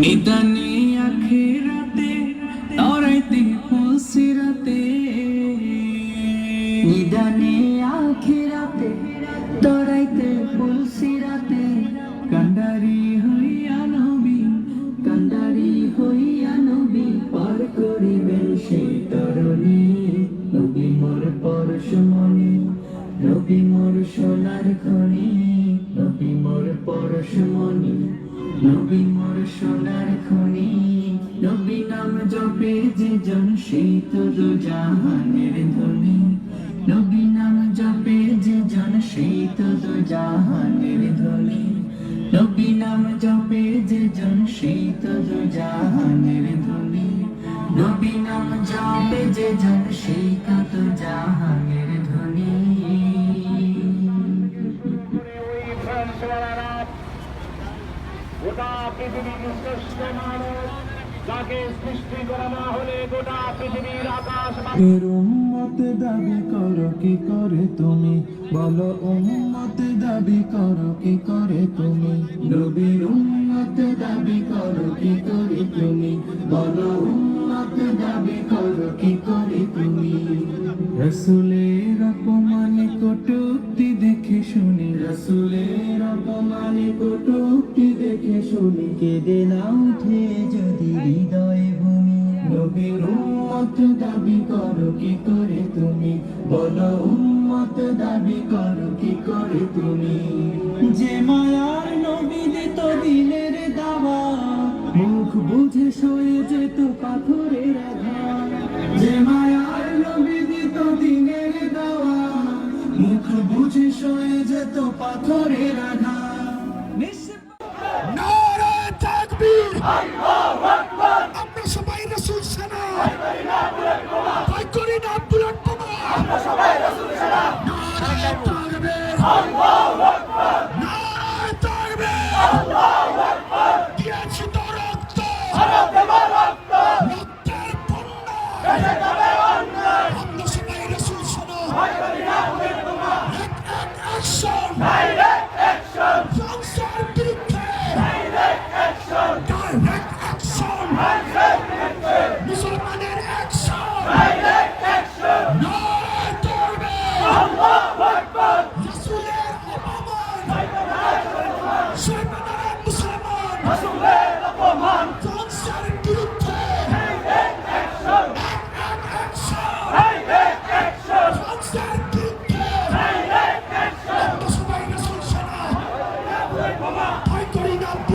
নিদানে আখিরাতে তরাইতে ফুলসিরাতে, নিদানে আখিরাতে তরাইতে ফুলসিরাতে, কান্ডারি হইয়া নবী, কান্ডারি হইয়া নবী পার করিবেন সেই তরণী। নবী মোর পরশমণি, নবী মোর সোনার খনি, নবী মোর পরশমণি, নবী মোর সোনার খনি। নবী নাম জপে যে জন সেই তো দু জাহানের ধনী, নবী নাম জপে যে জন সেই তো দু জাহানের ধনী, নবী নাম জপে যে জন সেই তো দু জাহানের ধনী, নবী নাম জপে যে জন সেই তো দু জাহানের ধনী। গোটা পৃথিবীর শ্রেষ্ঠ মানুষ, যাকে সৃষ্টি করা না হলে গোটা পৃথিবীর আকাশ এর উম্মত দাবি করো কি করে তুমি, বলো উম্মত দাবি করো কি করে তুমি, নবীর উম্মত দাবি করো কি করে তুমি, বলো উম্মত দাবি করো কি করে তুমি। রসুলের অপমানে কটূক্তি দেখে শুনে, রসুলের অপমানে কটূক্তি দেখে শুনি কেঁদে না উঠে যদি হৃদয়ে ভূমি। নবীর উম্মত দাবি করো কি করে তুমি, বলো উম্মত দাবি করো কি করে তুমি। যে মায়ার নবী দিত দিনের দাওয়া, মুখ বুঝে সয়ে যেত পাথরের আঘাত। যে মায়ার নবী দিত দিনের দাওয়া, মুখ বুঝে সয়ে যেত পাথরের আঘাত। নারায়ে তাকবীর, আমরা সবাই রাসূল সেনা, ভয় করি না বুলেট বোমা, নারায়ে তাকবীর, নারায়ে তাকবীর, দিয়েছি তো রক্ত, রক্তের বন্যা, আমরা সবাই রাসূল সেনা, অ্যাকশন, ফ্রান্সের বিরুদ্ধে ডাইরেক্ট অ্যাকশন, মুসলমানের অ্যাকশন, নারায়ে তাকবীর, রাসূলের অপমান,